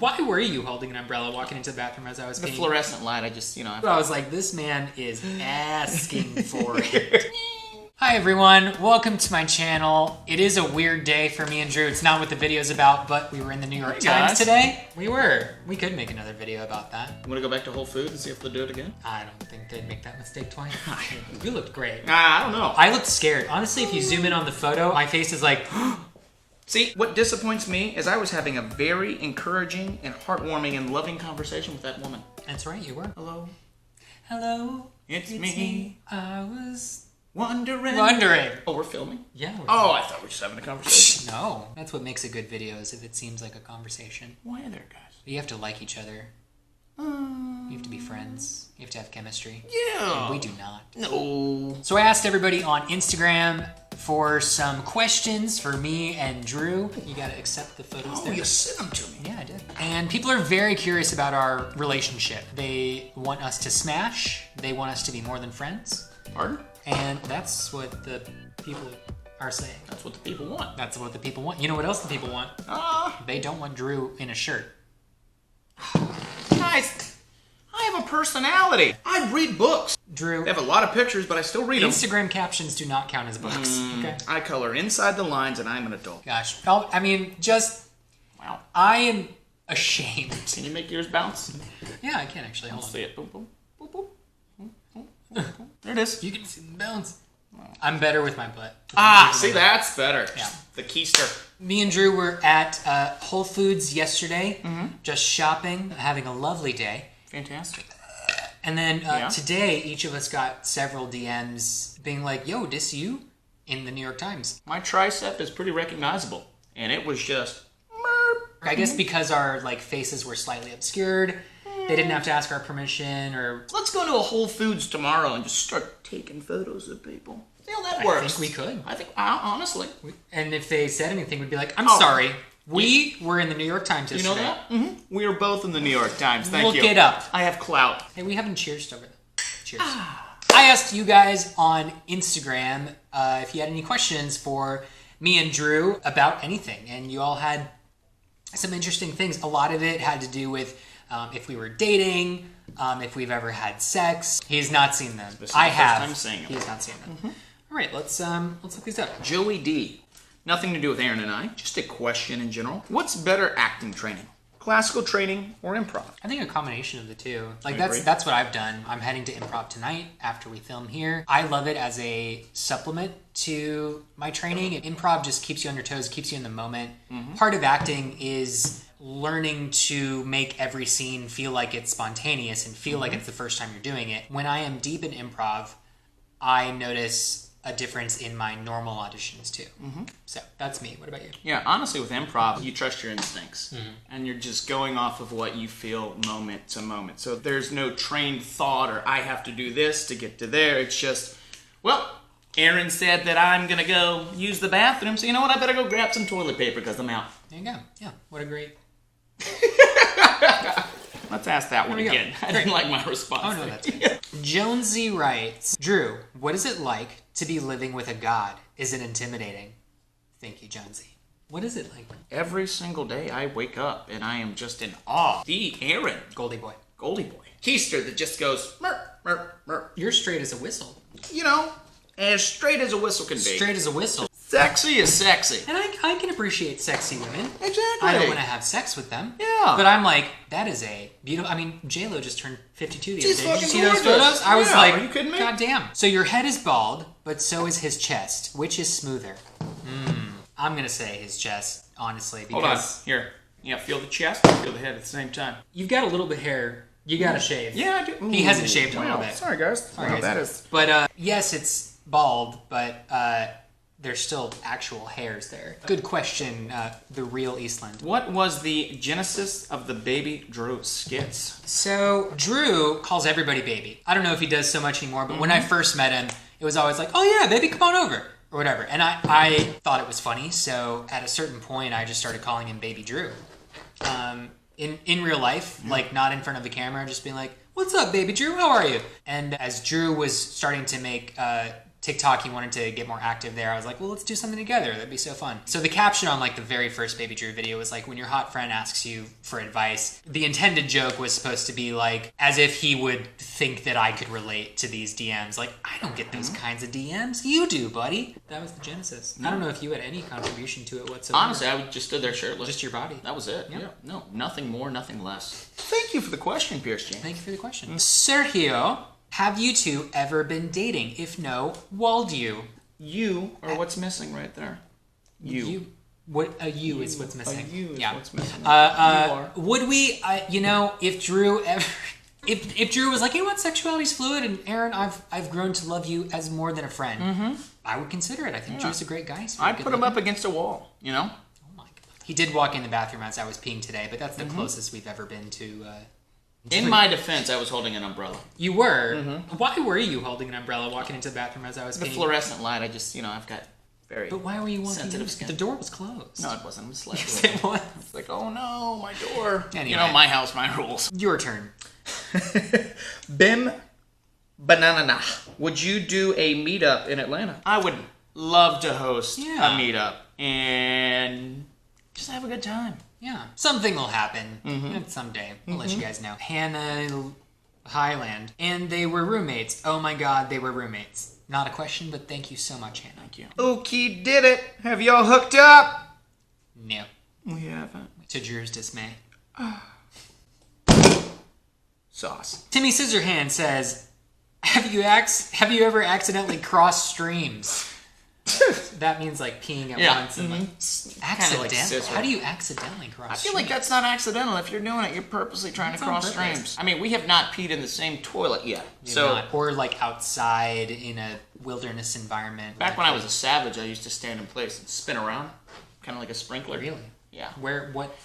Why were you holding an umbrella walking into the bathroom as I was peeing? The fluorescent light, I just, I was like, this man is asking for it. Hi everyone, welcome to my channel. It is a weird day for me and Drew. It's not what the video's about, but we were in the New York Times today. We could make another video about that. Want to go back to Whole Foods and see if they'll do it again? I don't think they'd make that mistake twice. You looked great. I don't know. I looked scared. Honestly, if you zoom in on the photo, my face is like... See, what disappoints me is I was having a very encouraging and heartwarming and loving conversation with that woman. That's right, you were. Hello. Hello. It's me. I was... Wondering. Oh, we're filming? Yeah. I thought we were just having a conversation. No. That's what makes a good video, is if it seems like a conversation. Why there, guys? You have to like each other. You have to be friends. You have to have chemistry. Yeah. And we do not. No. So I asked everybody on Instagram for some questions for me and Drew. You gotta accept the photos there. You sent them to me. Yeah, I did. And people are very curious about our relationship. They want us to smash. They want us to be more than friends. Pardon? And that's what the people are saying. That's what the people want. That's what the people want. You know what else the people want? They don't want Drew in a shirt. Guys, I have a personality. I read books. Drew. They have a lot of pictures, but I still read them. Instagram captions do not count as books. Okay. I color inside the lines, and I'm an adult. Gosh. Wow. I am ashamed. Can you make yours bounce? Yeah, I can actually. Hold on. See it. Boom, boom, boom, boom. There it is. You can see the bounce. I'm better with my butt. See, that's better. Yeah. The keister. Me and Drew were at Whole Foods yesterday, just shopping, having a lovely day. Fantastic. And then today, each of us got several DMs being like, yo, this you? In the New York Times. My tricep is pretty recognizable. And it was just... I guess because our faces were slightly obscured, they didn't have to ask our permission or... Let's go to a Whole Foods tomorrow and just start taking photos of people. See how that works. I think we could. I think, honestly. And if they said anything, we'd be like, I'm sorry. We were in the New York Times yesterday. You know that? Mm-hmm. We are both in the New York Times. Thank you. Look it up. I have clout. Hey, we haven't cheersed over that. Cheers. I asked you guys on Instagram if you had any questions for me and Drew about anything. And you all had some interesting things. A lot of it had to do with if we were dating, if we've ever had sex. He's not seen them. I have. First time seeing them. He's not seen them. All right, let's look these up. Joey D. Nothing to do with Aaron and I. Just a question in general. What's better acting training? Classical training or improv? I think a combination of the two. That's what I've done. I'm heading to improv tonight after we film here. I love it as a supplement to my training. Improv just keeps you on your toes, keeps you in the moment. Part of acting is learning to make every scene feel like it's spontaneous and feel like it's the first time you're doing it. When I am deep in improv, I notice a difference in my normal auditions too. So that's me. What about you? Yeah, honestly with improv, you trust your instincts. And you're just going off of what you feel moment to moment. So there's no trained thought or I have to do this to get to there. It's just, well, Aaron said that I'm going to go use the bathroom. So you know what? I better go grab some toilet paper because I'm out. There you go. Yeah. What a great... Let's ask that one again. I didn't like my response. Oh, no, that's good. Jonesy writes, Drew, what is it like to be living with a god? Is it intimidating? Thank you, Jonesy. What is it like? Every single day I wake up and I am just in awe. The Aaron. Goldie boy. Keister that just goes, mer, mer, mer. You're straight as a whistle. You know, as straight as a whistle can be. Straight as a whistle. Sexy is sexy. And I can appreciate sexy women. Exactly. I don't want to have sex with them. Yeah. But I'm like, that is a beautiful... I mean, J-Lo just turned 52 the other day. Did you see gorgeous. those photos? I was like, are you kidding me? God damn. So your head is bald, but so is his chest. Which is smoother? I'm going to say his chest, honestly. Because hold on. Here. Yeah, feel the chest and feel the head at the same time. You've got a little bit of hair. You got to shave. Yeah, I do. He hasn't shaved a little bit. Sorry, guys. Sorry, guys. That is... But yes, it's bald, but... there's still actual hairs there. Good question, the real Eastland. What was the genesis of the Baby Drew skits? So, Drew calls everybody baby. I don't know if he does so much anymore, but when I first met him, it was always like, oh yeah, baby, come on over, or whatever. And I thought it was funny, so at a certain point, I just started calling him Baby Drew. In real life, like not in front of the camera, just being like, what's up, Baby Drew, how are you? And as Drew was starting to make TikTok, he wanted to get more active there. I was like, well, let's do something together. That'd be so fun. So the caption on like the very first Baby Drew video was like, when your hot friend asks you for advice, the intended joke was supposed to be like, as if he would think that I could relate to these DMs. Like, I don't get those kinds of DMs. You do, buddy. That was the genesis. I don't know if you had any contribution to it whatsoever. Honestly, I just stood there shirtless. Just your body. That was it. Yeah. No, nothing more, nothing less. Thank you for the question, Pierce James. Thank you for the question. Sergio, have you two ever been dating? If no, walled you? You are what's missing right there. You. What a you is what's missing. A you is what's missing. Would we? If Drew ever, if Drew was like, "Hey, what sexuality's fluid," and Aaron, I've grown to love you as more than a friend. I would consider it. I think Drew's a great guy. So I'd put him up against a wall. You know. Oh my god. He did walk in the bathroom as I was peeing today, but that's the closest we've ever been to. In my defense, I was holding an umbrella. You were? Why were you holding an umbrella walking into the bathroom as I was peeing? The fluorescent light, I just, I've got very But why were you walking sensitive in? skin. The door was closed. No, it wasn't. It was slightly Yes, it was. It's like, oh no, my door. Anyway. My house, my rules. Your turn. Bim Banana. Would you do a meetup in Atlanta? I would love to host a meetup and just have a good time. Yeah. Something will happen someday. I'll let you guys know. Hannah Highland. And they were roommates. Oh my god, they were roommates. Not a question, but thank you so much, Hannah. Thank you. Okie did it. Have y'all hooked up? No. We haven't. To Drew's dismay. Sauce. Timmy Scissorhand says, have you ever accidentally crossed streams? That means like peeing at once and like accidentally. Like how do you accidentally cross? I feel like that's not accidental. If you're doing it, you're purposely trying to cross streams. I mean, we have not peed in the same toilet yet. Or like outside in a wilderness environment. Back when I was a savage, I used to stand in place and spin around, kind of like a sprinkler. Really? Yeah. What?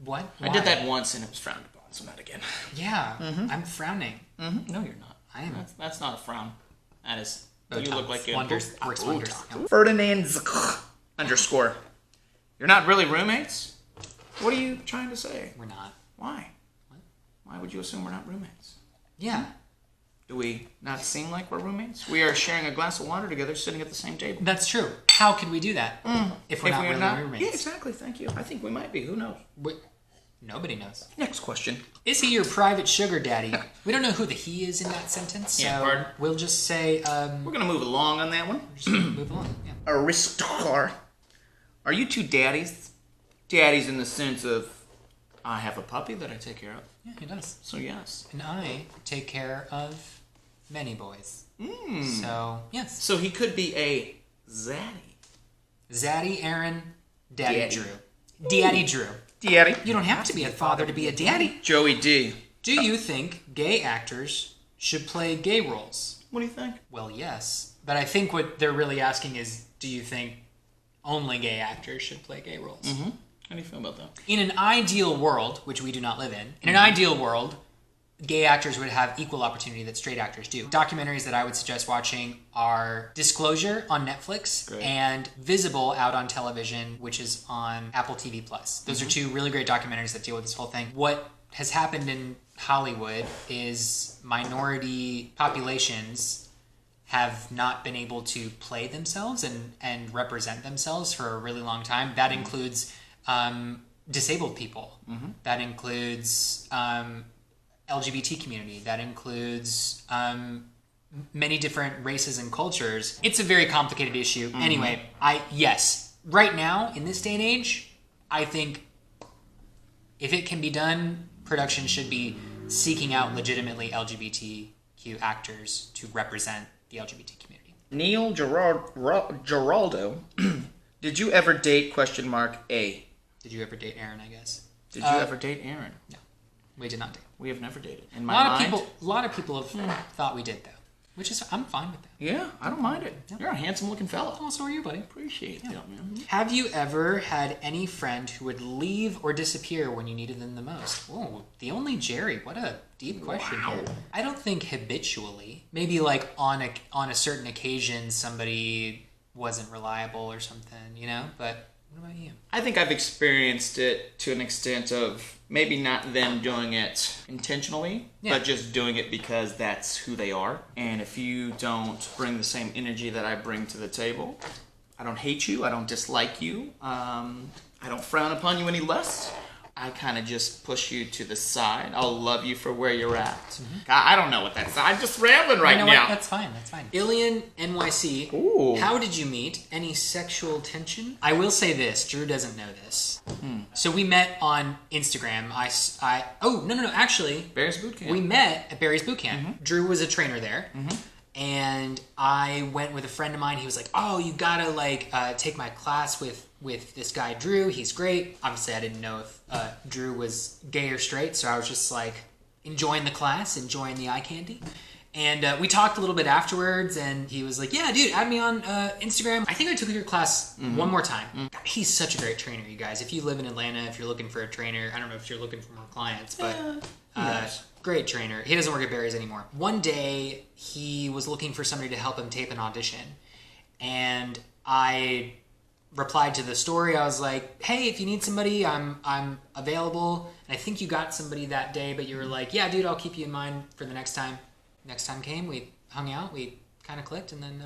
Why? I did that once and it was frowned upon, so not again. Yeah. I'm frowning. No, you're not. I am. That's not a frown. That is. Botox. You look like you wonders. Works wonders. Ferdinand _ You're not really roommates? What are you trying to say? We're not. Why? What? Why would you assume we're not roommates? Yeah. Do we not seem like we're roommates? We are sharing a glass of water together, sitting at the same table. That's true. How could we do that if we're not really roommates? Yeah, exactly. Thank you. I think we might be. Who knows? Nobody knows. Next question. Is he your private sugar daddy? We don't know who the he is in that sentence, so we'll just say... we're going to move along on that one. Just move along, yeah. Aristar. Are you two daddies? Daddies in the sense of, I have a puppy that I take care of. Yeah, he does. So yes. And I take care of many boys. So, yes. So he could be a zaddy. Zaddy, Aaron, Daddy Drew. Daddy Drew. Daddy. You don't have to be a father to be a daddy. Joey D. Do you think gay actors should play gay roles? What do you think? Well, yes. But I think what they're really asking is, do you think only gay actors should play gay roles? How do you feel about that? In an ideal world, which we do not live in an ideal world, gay actors would have equal opportunity that straight actors do. Documentaries that I would suggest watching are Disclosure on Netflix and Visible out on television, which is on Apple TV+. Those are two really great documentaries that deal with this whole thing. What has happened in Hollywood is minority populations have not been able to play themselves and represent themselves for a really long time. That includes disabled people. That includes... LGBT community, that includes many different races and cultures. It's a very complicated issue. Anyway, right now, in this day and age, I think if it can be done, production should be seeking out legitimately LGBTQ actors to represent the LGBT community. Neil Geraldo, did you ever date A? Did you ever date Aaron, I guess? Did you ever date Aaron? No, we did not date. We have never dated. A lot of people have thought we did, though. Which is, I'm fine with that. Yeah, I don't mind it. Yep. You're a handsome-looking fella. Oh, so are you, buddy. Appreciate that, man. Have you ever had any friend who would leave or disappear when you needed them the most? Whoa, the only Jerry. What a deep question here. I don't think habitually. Maybe like on a certain occasion somebody wasn't reliable or something, But What about you? I think I've experienced it to an extent of maybe not them doing it intentionally, but just doing it because that's who they are. And if you don't bring the same energy that I bring to the table, I don't hate you, I don't dislike you, I don't frown upon you any less. I kind of just push you to the side. I'll love you for where you're at. Mm-hmm. I don't know what that's. I'm just rambling right now. What? That's fine. That's fine. Ilian NYC. Ooh. How did you meet? Any sexual tension? I will say this. Drew doesn't know this. So we met on Instagram. No. Actually, Barry's Boot Camp. We met at Barry's Boot Camp. Mm-hmm. Drew was a trainer there. Mm-hmm. And I went with a friend of mine. He was like, "Oh, you gotta take my class with this guy Drew. He's great." Obviously, I didn't know if Drew was gay or straight, so I was just like enjoying the class, enjoying the eye candy. And we talked a little bit afterwards, and he was like, "Yeah, dude, add me on Instagram. I think I took your class one more time." Mm-hmm. He's such a great trainer, you guys. If you live in Atlanta, if you're looking for a trainer, I don't know if you're looking for more clients, but great trainer. He doesn't work at Barry's anymore. One day, he was looking for somebody to help him tape an audition, and I replied to the story. I was like, "Hey, if you need somebody, I'm available." And I think you got somebody that day, but you were like, "Yeah, dude, I'll keep you in mind for the next time." Next time came, we hung out, we kind of clicked, and then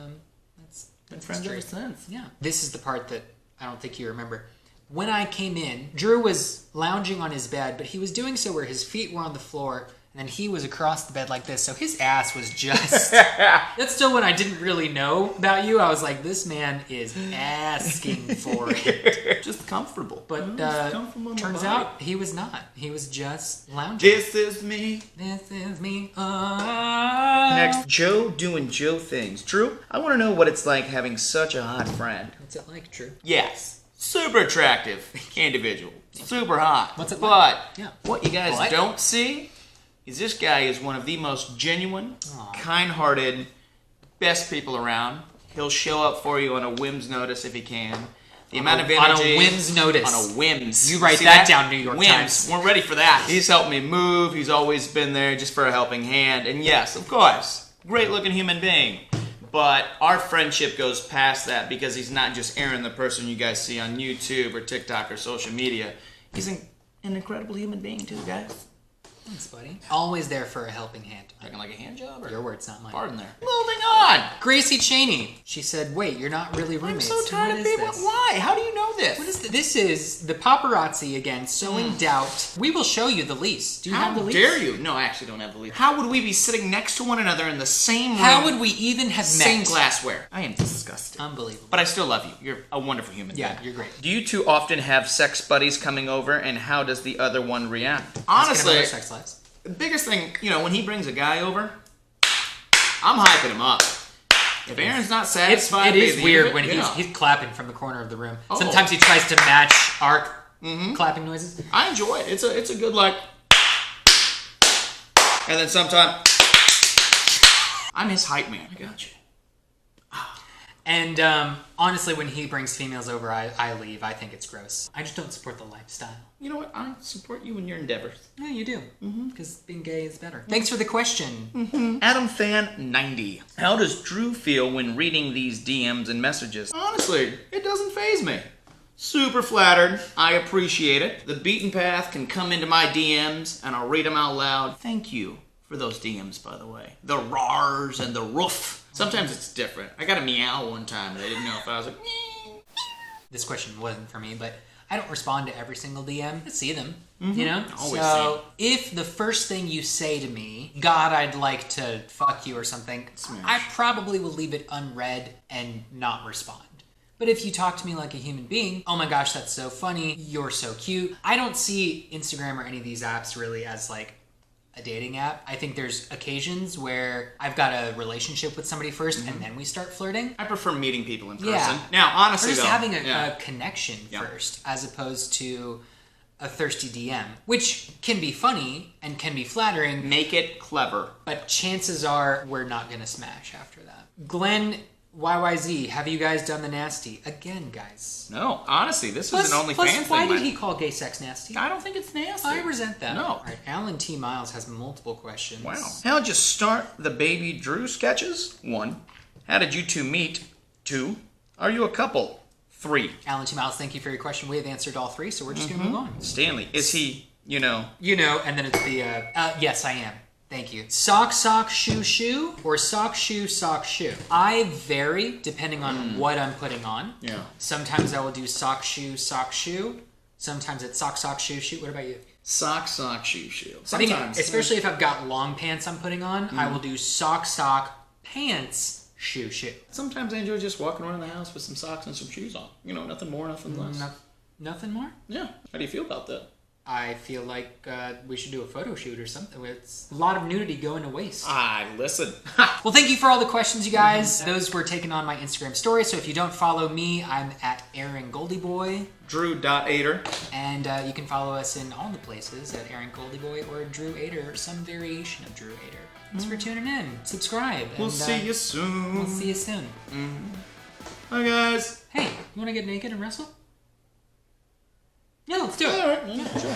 that's been friends ever since. Yeah. This is the part that I don't think you remember. When I came in, Drew was lounging on his bed, but he was doing so where his feet were on the floor, and then he was across the bed like this, so his ass was just... That's still when I didn't really know about you. I was like, this man is asking for it. Just comfortable. But turns out he was not. He was just lounging. This is me. This is me. Next, Joe doing Joe things. Drew, I want to know what it's like having such a hot friend. What's it like, Drew? Yes. Super attractive individual. Super hot. What's it like? But what you guys don't see is this guy is one of the most genuine, kind-hearted, best people around. He'll show up for you on a whim's notice if he can. The amount of energy... On a whim's notice. On a whim's. You write that down, New York Times. We're ready for that. He's helped me move. He's always been there just for a helping hand. And yes, of course, great-looking human being. But our friendship goes past that because he's not just Aaron, the person you guys see on YouTube or TikTok or social media. He's an incredible human being too, guys. Thanks, buddy. Always there for a helping hand. Talking like a hand job? Or your words, not mine. Pardon there. Moving on! Gracie Cheney. She said, "Wait, you're not really roommates." I'm so tired of people. Why? How do you know this? What is this? This is the paparazzi again, sowing doubt. We will show you the lease. Do you have the lease? How dare you? No, I actually don't have the lease. How would we be sitting next to one another in the same room? How would we even have met? Same glassware. I am disgusted. Unbelievable. But I still love you. You're a wonderful human being. Yeah, you're great. Do you two often have sex buddies coming over, and how does the other one react? Honestly, sex lives. The biggest thing, when he brings a guy over, I'm hyping him up. If Aaron's not satisfied, it is weird when he's clapping from the corner of the room. Oh. Sometimes he tries to match our clapping noises. I enjoy it. It's a good and then sometimes I'm his hype man. I got you. And honestly, when he brings females over, I leave. I think it's gross. I just don't support the lifestyle. You know what? I support you in your endeavors. Yeah, you do. Because being gay is better. Thanks for the question. Adam Fan 90. How does Drew feel when reading these DMs and messages? Honestly, it doesn't faze me. Super flattered. I appreciate it. The beaten path can come into my DMs and I'll read them out loud. Thank you for those DMs, by the way. The rars and the roof. Sometimes it's different. I got a meow one time and I didn't know if I was like, This question wasn't for me, but I don't respond to every single DM. I see them, Always so if the first thing you say to me, "God, I'd like to fuck you" or something, I probably will leave it unread and not respond. But if you talk to me like a human being, "Oh my gosh, that's so funny, you're so cute." I don't see Instagram or any of these apps really as like a dating app. I think there's occasions where I've got a relationship with somebody first and then we start flirting. I prefer meeting people in person. Yeah. Now, honestly, or just having a connection first as opposed to a thirsty DM, which can be funny and can be flattering. Make it clever. But chances are we're not going to smash after that. Glenn YYZ, have you guys done the nasty? Again, guys. No, honestly, this is an OnlyFans thing. Why did he call gay sex nasty? I don't think it's nasty. I resent that. No. All right, Alan T. Miles has multiple questions. Wow. How'd you start the Baby Drew sketches? 1. How did you two meet? 2. Are you a couple? 3. Alan Two Miles, thank you for your question. We have answered all 3, so we're just going to move on. Stanley, is he, You know, and then it's the, yes, I am. Thank you. Sock, shoe, shoe, or sock, shoe. I vary depending on what I'm putting on. Yeah. Sometimes I will do sock, shoe. Sometimes it's sock, shoe. What about you? Sock, shoe. Sometimes. I think, especially if I've got long pants I'm putting on, I will do sock, pants, shoe. Sometimes I enjoy just walking around the house with some socks and some shoes on. You know, nothing more, nothing less. Nothing more? Yeah. How do you feel about that? I feel like we should do a photo shoot or something. It's a lot of nudity going to waste. Listen. Well, thank you for all the questions, you guys. Those were taken on my Instagram story. So if you don't follow me, I'm at Aaron Goldyboy. Drew.Ader. And you can follow us in all the places at Aaron Goldyboy or Drew Ader or some variation of Drew Ader. Thanks for tuning in. Subscribe. We'll see you soon. We'll see you soon. Bye, guys. Hey, you want to get naked and wrestle? Yeah, let's do it. All right. Yeah, sure.